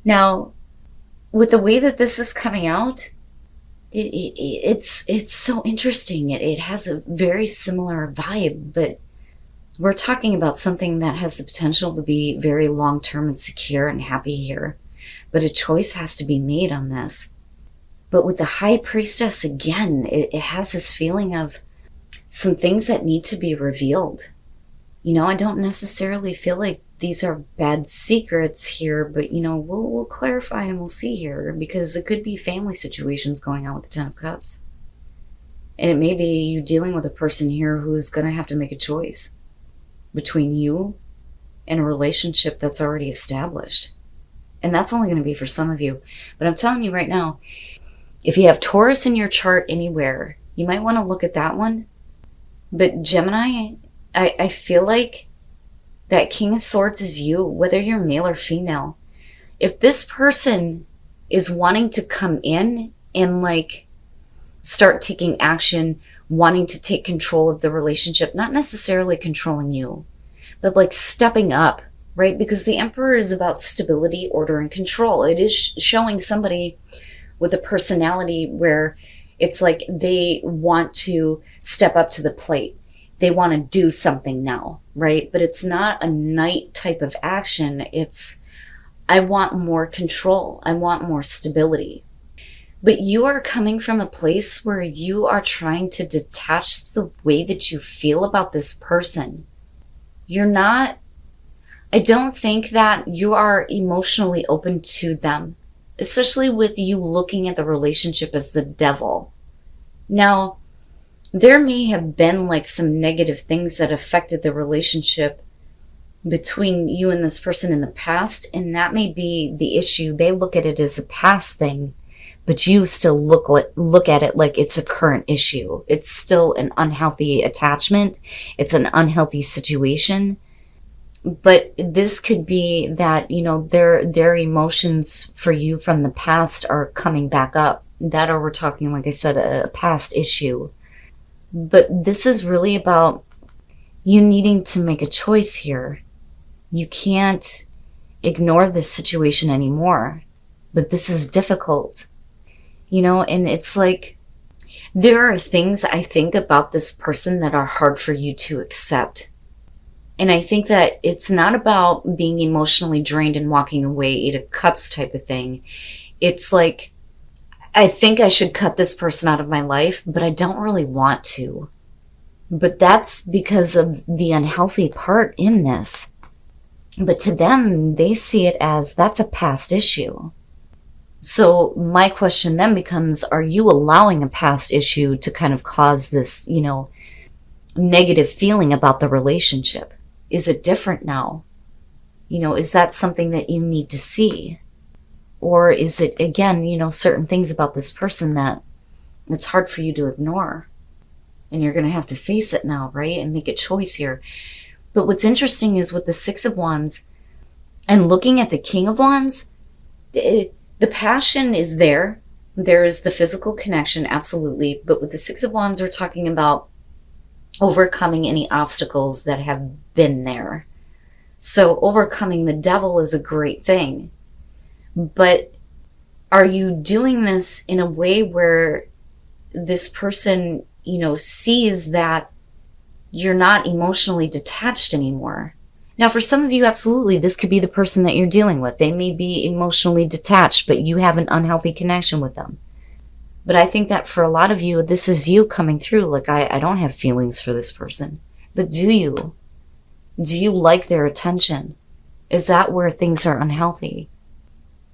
Now, with the way that this is coming out, it's so interesting. It has a very similar vibe, but we're talking about something that has the potential to be very long-term and secure and happy here. But a choice has to be made on this. But with the High Priestess, again, it has this feeling of some things that need to be revealed. I don't necessarily feel like these are bad secrets here, but, we'll clarify and we'll see here, because there could be family situations going on with the Ten of Cups. And it may be you dealing with a person here who's going to have to make a choice between you and a relationship that's already established. And that's only going to be for some of you. But I'm telling you right now, if you have Taurus in your chart anywhere, you might want to look at that one. But Gemini, I feel like that King of Swords is you, whether you're male or female. If this person is wanting to come in and start taking action, wanting to take control of the relationship, not necessarily controlling you, but stepping up, right? Because the Emperor is about stability, order, and control. It is showing somebody with a personality where it's like they want to step up to the plate. They want to do something now, right? But it's not a knight type of action. It's, I want more control. I want more stability. But you are coming from a place where you are trying to detach the way that you feel about this person. You're not, I don't think that you are emotionally open to them, especially with you looking at the relationship as the devil. Now, there may have been some negative things that affected the relationship between you and this person in the past, and that may be the issue. They look at it as a past thing, but you still look at it like it's a current issue. It's still an unhealthy attachment. It's an unhealthy situation. But this could be that, their emotions for you from the past are coming back up. That, or we're talking, like I said, a past issue. But this is really about you needing to make a choice here. You can't ignore this situation anymore. But this is difficult. And it's like, there are things I think about this person that are hard for you to accept. And I think that it's not about being emotionally drained and walking away, 8 of Cups type of thing. It's like, I think I should cut this person out of my life, but I don't really want to. But that's because of the unhealthy part in this. But to them, they see it as that's a past issue. So my question then becomes, are you allowing a past issue to kind of cause this, negative feeling about the relationship? Is it different now? Is that something that you need to see? Or is it, again, certain things about this person that it's hard for you to ignore? And you're going to have to face it now, right? And make a choice here. But what's interesting is with the 6 of Wands and looking at the King of Wands, the passion is there. There is the physical connection, absolutely. But with the 6 of Wands, we're talking about overcoming any obstacles that have been there. So overcoming the devil is a great thing. But are you doing this in a way where this person, sees that you're not emotionally detached anymore? Now, for some of you, absolutely, this could be the person that you're dealing with. They may be emotionally detached, but you have an unhealthy connection with them. But I think that for a lot of you, this is you coming through. Like, I don't have feelings for this person. But do you? Do you like their attention? Is that where things are unhealthy?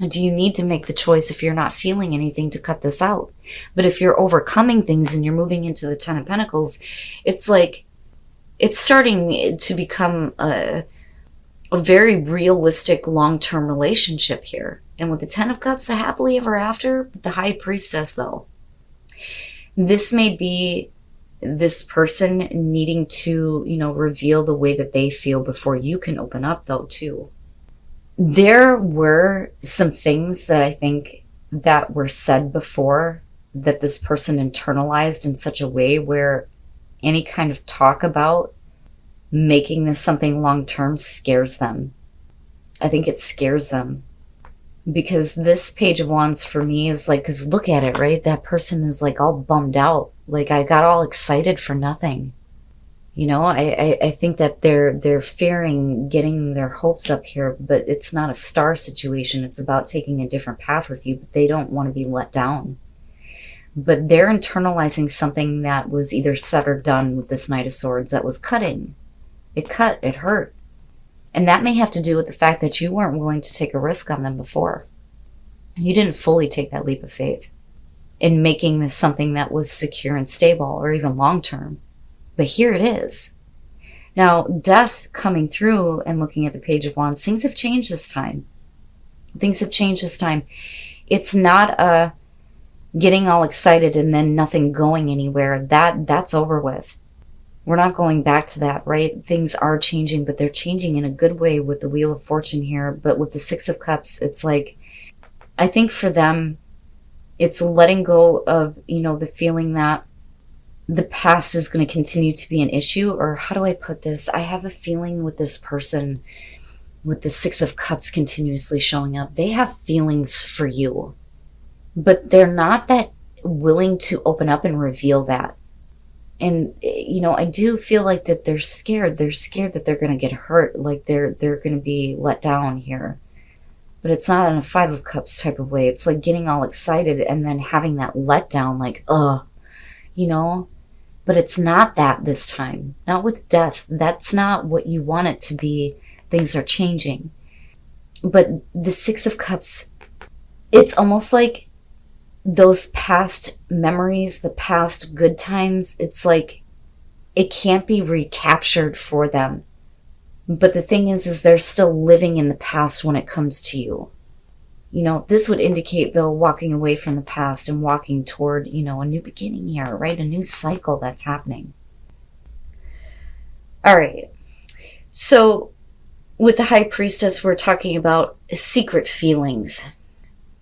And do you need to make the choice, if you're not feeling anything, to cut this out? But if you're overcoming things and you're moving into the 10 of Pentacles, it's like, it's starting to become a very realistic long-term relationship here. And with the 10 of Cups, the happily ever after, the High Priestess though. This may be this person needing to, reveal the way that they feel before you can open up though too. There were some things that I think that were said before that this person internalized in such a way where any kind of talk about making this something long-term scares them. I think it scares them. Because this Page of Wands for me is like, because look at it, right? That person is like all bummed out. Like, I got all excited for nothing. You know, I think that they're fearing getting their hopes up here, but it's not a star situation. It's about taking a different path with you, but they don't want to be let down. But they're internalizing something that was either said or done with this Knight of Swords that was cutting. It cut, it hurt. And that may have to do with the fact that you weren't willing to take a risk on them before. You didn't fully take that leap of faith in making this something that was secure and stable or even long-term. But here it is. Now, death coming through and looking at the Page of Wands, things have changed this time. Things have changed this time. It's not a getting all excited and then nothing going anywhere. That's over with. We're not going back to that, right? Things are changing, but they're changing in a good way with the Wheel of Fortune here. But with the Six of Cups, it's like, I think for them, it's letting go of, you know, the feeling that the past is going to continue to be an issue. Or how do I put this? I have a feeling with this person, with the Six of Cups continuously showing up, they have feelings for you, but they're not that willing to open up and reveal that. And, you know, I do feel like that they're scared. They're scared that they're going to get hurt, like they're going to be let down here. But it's not in a Five of Cups type of way. It's like getting all excited and then having that letdown, like, you know. But it's not that this time. Not with death. That's not what you want it to be. Things are changing. But the Six of Cups, it's almost like those past memories, the past good times, it's like it can't be recaptured for them. But the thing is they're still living in the past when it comes to you. You know, this would indicate, though, walking away from the past and walking toward, you know, a new beginning here, right? A new cycle that's happening. All right. So with the High Priestess, we're talking about secret feelings.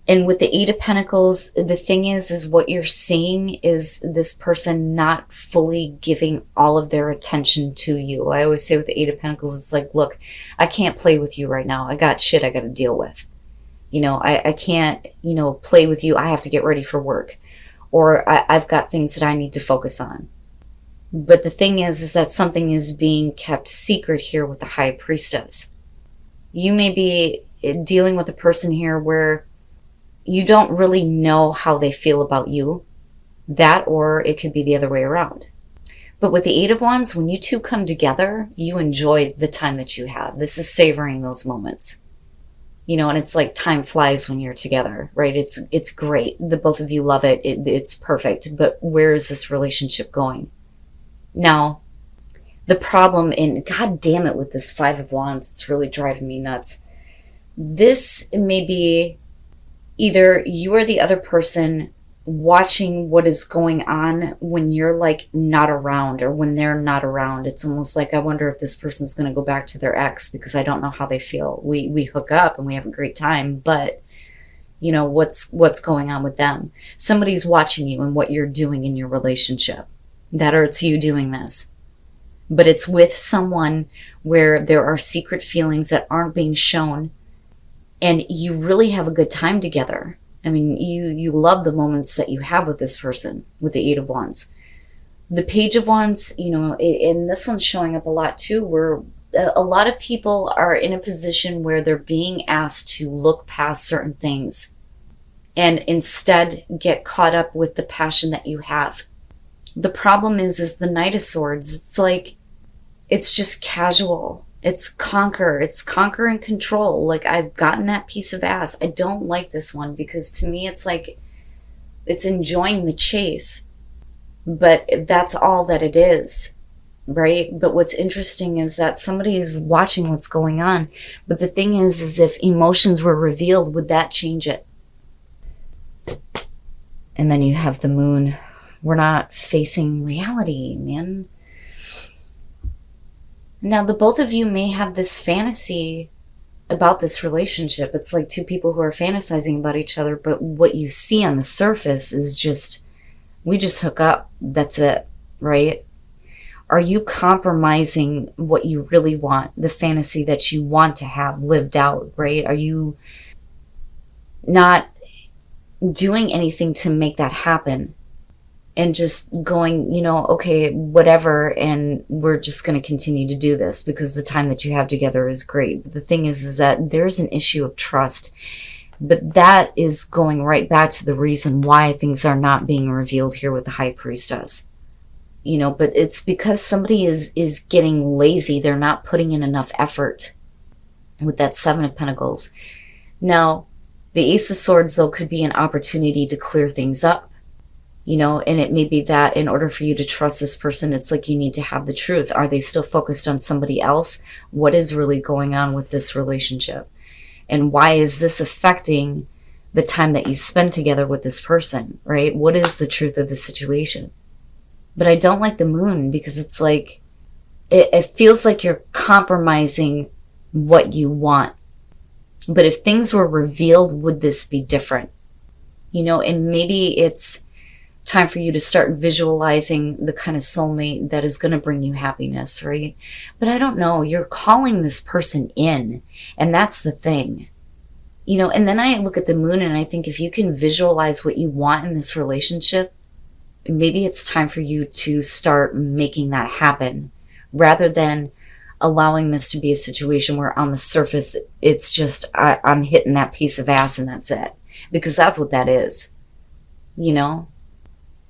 And with the Eight of Pentacles, the thing is what you're seeing is this person not fully giving all of their attention to you. I always say with the Eight of Pentacles, it's like, look, I can't play with you right now. I got shit I got to deal with. You know, I can't, you know, play with you. I have to get ready for work. Or I've got things that I need to focus on. But the thing is that something is being kept secret here with the High Priestess. You may be dealing with a person here where you don't really know how they feel about you. That, or it could be the other way around. But with the Eight of Wands, when you two come together, you enjoy the time that you have. This is savoring those moments. You know, and it's like time flies when you're together, right? It's great. The both of you love it. It's perfect. But where is this relationship going? Now, the problem, and God damn it with this Five of Wands, it's really driving me nuts. This may be either you or the other person watching what is going on when you're like not around, or when they're not around. It's almost like, I wonder if this person's going to go back to their ex because I don't know how they feel. We hook up and we have a great time, but you know, what's going on with them? Somebody's watching you and what you're doing in your relationship. That, or it's you doing this. But it's with someone where there are secret feelings that aren't being shown, and you really have a good time together. I mean, you love the moments that you have with this person, with the Eight of Wands. The Page of Wands, you know, and this one's showing up a lot too, where a lot of people are in a position where they're being asked to look past certain things and instead get caught up with the passion that you have. The problem is the Knight of Swords. It's like, it's just casual. It's conquer and control. Like, I've gotten that piece of ass. I don't like this one, because to me it's like, it's enjoying the chase, but that's all that it is, right? But what's interesting is that somebody is watching what's going on. But the thing is if emotions were revealed, would that change it? And then you have the Moon. We're not facing reality, man. Now, the both of you may have this fantasy about this relationship. It's like two people who are fantasizing about each other, but what you see on the surface is just, we just hook up. That's it, right? Are you compromising what you really want, the fantasy that you want to have lived out, right? Are you not doing anything to make that happen, and just going, okay, whatever, and we're just going to continue to do this because the time that you have together is great. But the thing is that there's an issue of trust, but that is going right back to the reason why things are not being revealed here with the High Priestess. But it's because somebody is getting lazy. They're not putting in enough effort with that Seven of Pentacles. Now, the Ace of Swords, though, could be an opportunity to clear things up. And it may be that in order for you to trust this person, it's like you need to have the truth. Are they still focused on somebody else? What is really going on with this relationship? And why is this affecting the time that you spend together with this person, right? What is the truth of the situation? But I don't like the Moon because it's like, it feels like you're compromising what you want. But if things were revealed, would this be different? And maybe it's time for you to start visualizing the kind of soulmate that is going to bring you happiness, right? But I don't know, you're calling this person in, and that's the thing. And then I look at the Moon and I think if you can visualize what you want in this relationship, maybe it's time for you to start making that happen, rather than allowing this to be a situation where on the surface it's just I'm hitting that piece of ass and that's it, because that's what that is.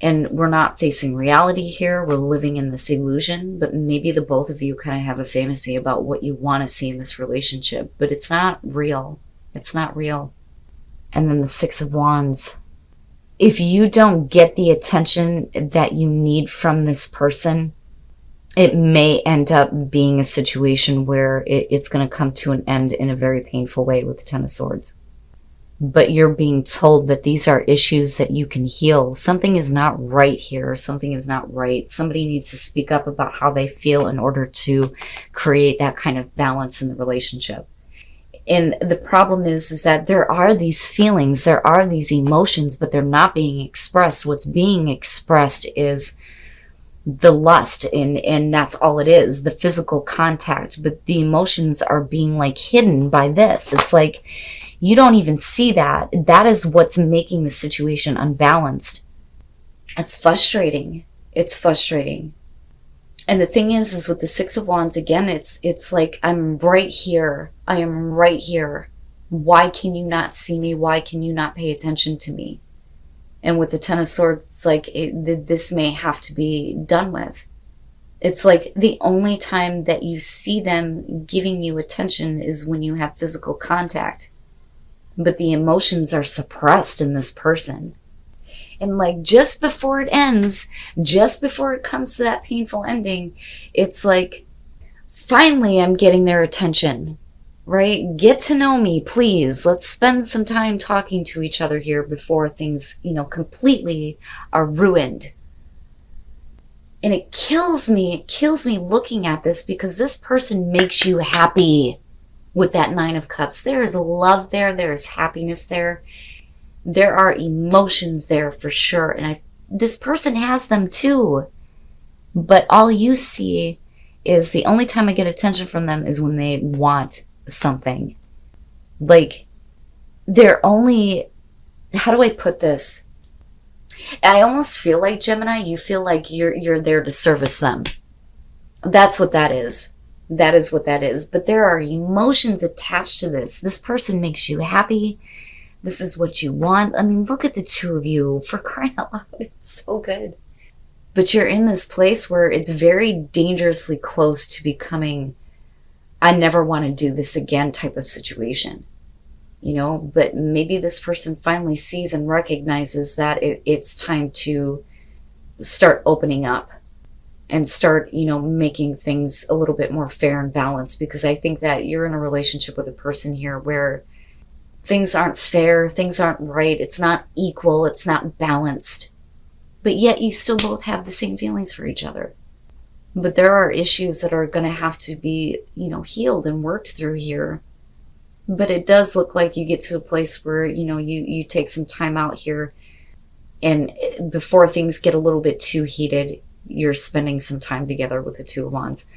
And we're not facing reality here. We're living in this illusion, but maybe the both of you kind of have a fantasy about what you want to see in this relationship, but it's not real. It's not real. And then the Six of Wands. If you don't get the attention that you need from this person, it may end up being a situation where it's going to come to an end in a very painful way with the Ten of Swords. But you're being told that these are issues that you can heal. Something is not right here. Something is not right. Somebody needs to speak up about how they feel in order to create that kind of balance in the relationship. And the problem is that there are these feelings, there are these emotions, but they're not being expressed. What's being expressed is the lust, and that's all it is, the physical contact. But the emotions are being like hidden by this. It's like you don't even see that. That is what's making the situation unbalanced. It's frustrating. It's frustrating. And the thing is with the Six of Wands, again, it's like, I'm right here. I am right here. Why can you not see me? Why can you not pay attention to me? And with the Ten of Swords, it's like, this may have to be done with. It's like the only time that you see them giving you attention is when you have physical contact. But the emotions are suppressed in this person. And like just before it ends, just before it comes to that painful ending, it's like, finally I'm getting their attention, right? Get to know me, please. Let's spend some time talking to each other here before things, completely are ruined. And it kills me looking at this, because this person makes you happy with that Nine of Cups. There is love there. There is happiness there. There are emotions there for sure. And this person has them too. But all you see is the only time I get attention from them is when they want something. Like, they're only, how do I put this? I almost feel like, Gemini, you feel like you're there to service them. That's what that is. That is what that is. But there are emotions attached to this. This person makes you happy. This is what you want. I mean, look at the two of you, for crying out loud. It's so good. But you're in this place where it's very dangerously close to becoming, I never want to do this again type of situation. But maybe this person finally sees and recognizes that it's time to start opening up and start, making things a little bit more fair and balanced. Because I think that you're in a relationship with a person here where things aren't fair, things aren't right, it's not equal, it's not balanced. But yet you still both have the same feelings for each other. But there are issues that are going to have to be, healed and worked through here. But it does look like you get to a place where, you take some time out here, and before things get a little bit too heated, you're spending some time together with the Two of Wands.